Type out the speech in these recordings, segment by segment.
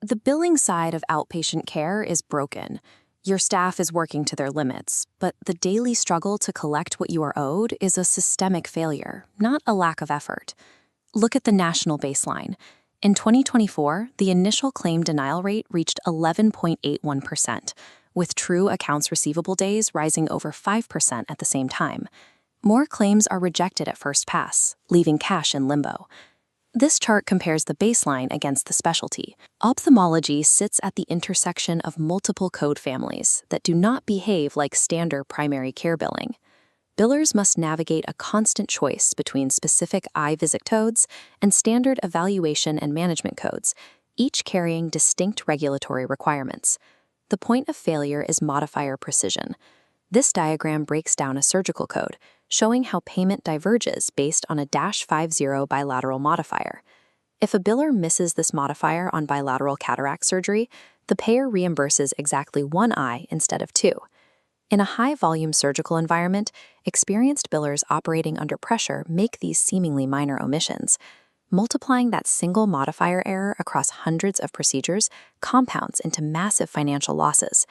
The billing side of outpatient care is broken. Your staff is working to their limits, but the daily struggle to collect what you are owed is a systemic failure, not a lack of effort. Look at the national baseline. In 2024, the initial claim denial rate reached 11.81%, with true accounts receivable days rising over 5% at the same time. More claims are rejected at first pass, leaving cash in limbo. This chart compares the baseline against the specialty. Ophthalmology sits at the intersection of multiple code families that do not behave like standard primary care billing. Billers must navigate a constant choice between specific eye visit codes and standard evaluation and management codes, each carrying distinct regulatory requirements. The point of failure is modifier precision. This diagram breaks down a surgical code, showing how payment diverges based on a -50 bilateral modifier. If a biller misses this modifier on bilateral cataract surgery, the payer reimburses exactly one eye instead of two. In a high-volume surgical environment, experienced billers operating under pressure make these seemingly minor omissions. Multiplying that single modifier error across hundreds of procedures compounds into massive financial losses.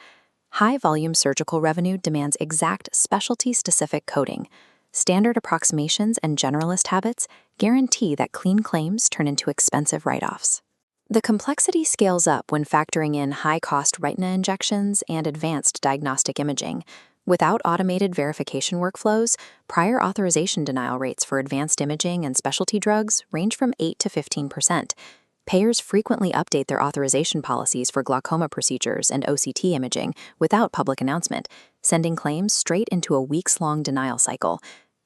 High-volume surgical revenue demands exact specialty-specific coding. Standard approximations and generalist habits guarantee that clean claims turn into expensive write-offs. The complexity scales up when factoring in high-cost retina injections and advanced diagnostic imaging. Without automated verification workflows, prior authorization denial rates for advanced imaging and specialty drugs range from 8 to 15%. Payers frequently update their authorization policies for glaucoma procedures and OCT imaging without public announcement, sending claims straight into a weeks-long denial cycle.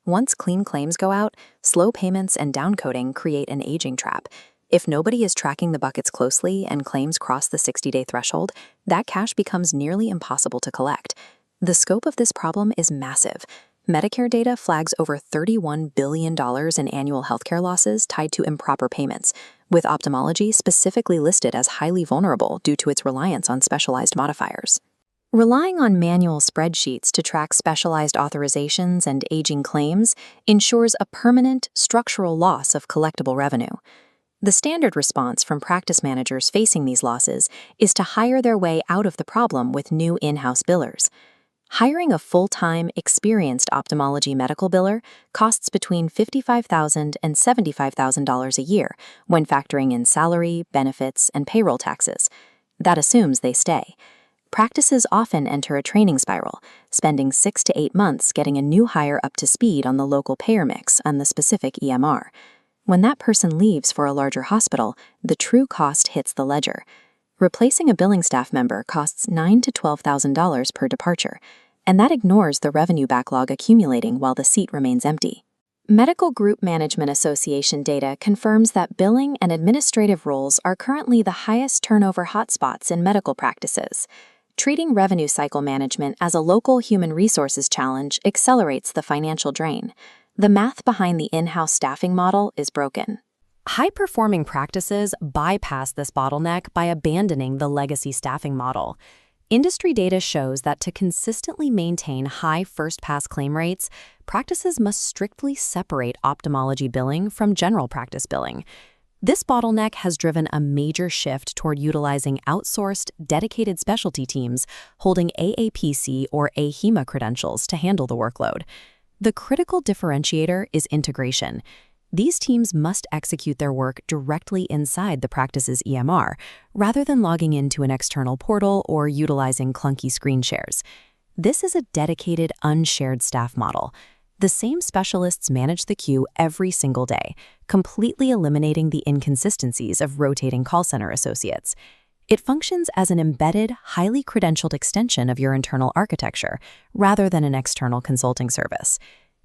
Once clean claims go out, slow payments and downcoding create an aging trap. If nobody is tracking the buckets closely and claims cross the 60-day threshold, that cash becomes nearly impossible to collect. The scope of this problem is massive. Medicare data flags over $31 billion in annual healthcare losses tied to improper payments, with ophthalmology specifically listed as highly vulnerable due to its reliance on specialized modifiers. Relying on manual spreadsheets to track specialized authorizations and aging claims ensures a permanent, structural loss of collectible revenue. The standard response from practice managers facing these losses is to hire their way out of the problem with new in-house billers. Hiring a full-time, experienced ophthalmology medical biller costs between $55,000 and $75,000 a year when factoring in salary, benefits, and payroll taxes. That assumes they stay. Practices often enter a training spiral, spending 6 to 8 months getting a new hire up to speed on the local payer mix and the specific EMR. When that person leaves for a larger hospital, the true cost hits the ledger. Replacing a billing staff member costs $9,000 to $12,000 per departure, and that ignores the revenue backlog accumulating while the seat remains empty. Medical Group Management Association data confirms that billing and administrative roles are currently the highest turnover hotspots in medical practices. Treating revenue cycle management as a local human resources challenge accelerates the financial drain. The math behind the in-house staffing model is broken. High-performing practices bypass this bottleneck by abandoning the legacy staffing model. Industry data shows that to consistently maintain high first-pass claim rates, practices must strictly separate ophthalmology billing from general practice billing. This bottleneck has driven a major shift toward utilizing outsourced, dedicated specialty teams holding AAPC or AHEMA credentials to handle the workload. The critical differentiator is integration. These teams must execute their work directly inside the practice's EMR, rather than logging into an external portal or utilizing clunky screen shares. This is a dedicated, unshared staff model. The same specialists manage the queue every single day, completely eliminating the inconsistencies of rotating call center associates. It functions as an embedded, highly credentialed extension of your internal architecture, rather than an external consulting service.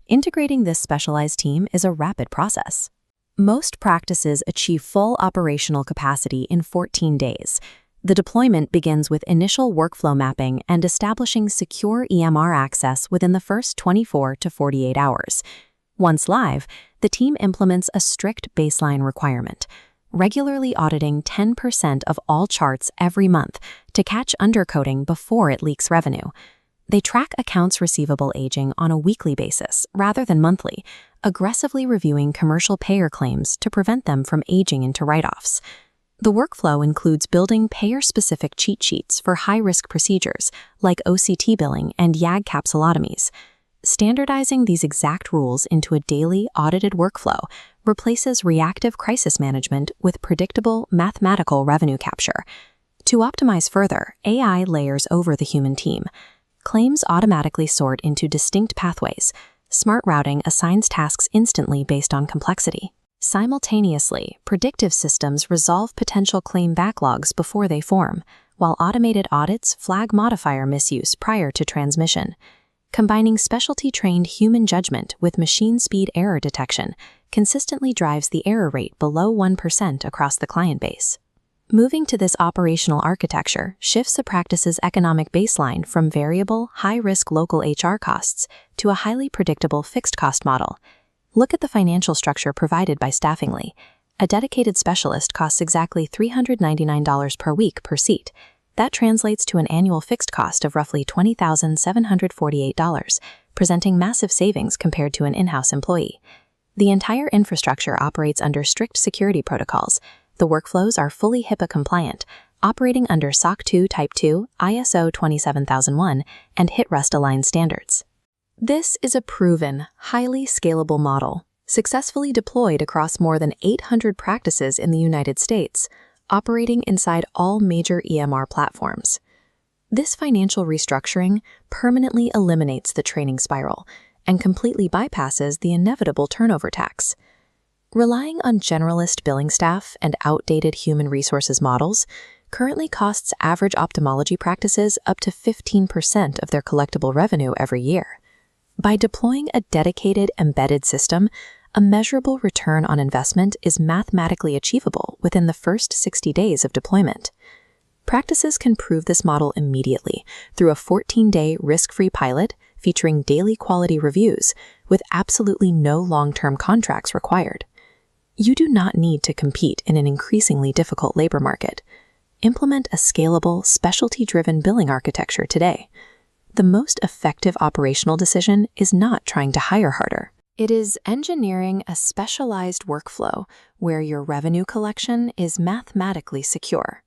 Integrating this specialized team is a rapid process. Most practices achieve full operational capacity in 14 days. The deployment begins with initial workflow mapping and establishing secure EMR access within the first 24 to 48 hours. Once live, the team implements a strict baseline requirement, regularly auditing 10% of all charts every month to catch undercoding before it leaks revenue. They track accounts receivable aging on a weekly basis rather than monthly, aggressively reviewing commercial payer claims to prevent them from aging into write-offs. The workflow includes building payer-specific cheat sheets for high-risk procedures like OCT billing and YAG capsulotomies. Standardizing these exact rules into a daily audited workflow replaces reactive crisis management with predictable mathematical revenue capture. To optimize further, AI layers over the human team. Claims automatically sort into distinct pathways. Smart routing assigns tasks instantly based on complexity. Simultaneously, predictive systems resolve potential claim backlogs before they form, while automated audits flag modifier misuse prior to transmission. Combining specialty-trained human judgment with machine-speed error detection consistently drives the error rate below 1% across the client base. Moving to this operational architecture shifts a practice's economic baseline from variable, high-risk local HR costs to a highly predictable fixed-cost model. Look at the financial structure provided by Staffingly. A dedicated specialist costs exactly $399 per week per seat. That translates to an annual fixed cost of roughly $20,748, presenting massive savings compared to an in-house employee. The entire infrastructure operates under strict security protocols. The workflows are fully HIPAA compliant, operating under SOC 2 Type 2, ISO 27001, and HITRUST-aligned standards. This is a proven, highly scalable model, successfully deployed across more than 800 practices in the United States, operating inside all major EMR platforms. This financial restructuring permanently eliminates the training spiral and completely bypasses the inevitable turnover tax. Relying on generalist billing staff and outdated human resources models currently costs average ophthalmology practices up to 15% of their collectible revenue every year. By deploying a dedicated embedded system, a measurable return on investment is mathematically achievable within the first 60 days of deployment. Practices can prove this model immediately through a 14-day risk-free pilot featuring daily quality reviews with absolutely no long-term contracts required. You do not need to compete in an increasingly difficult labor market. Implement a scalable, specialty-driven billing architecture today. The most effective operational decision is not trying to hire harder. It is engineering a specialized workflow where your revenue collection is mathematically secure.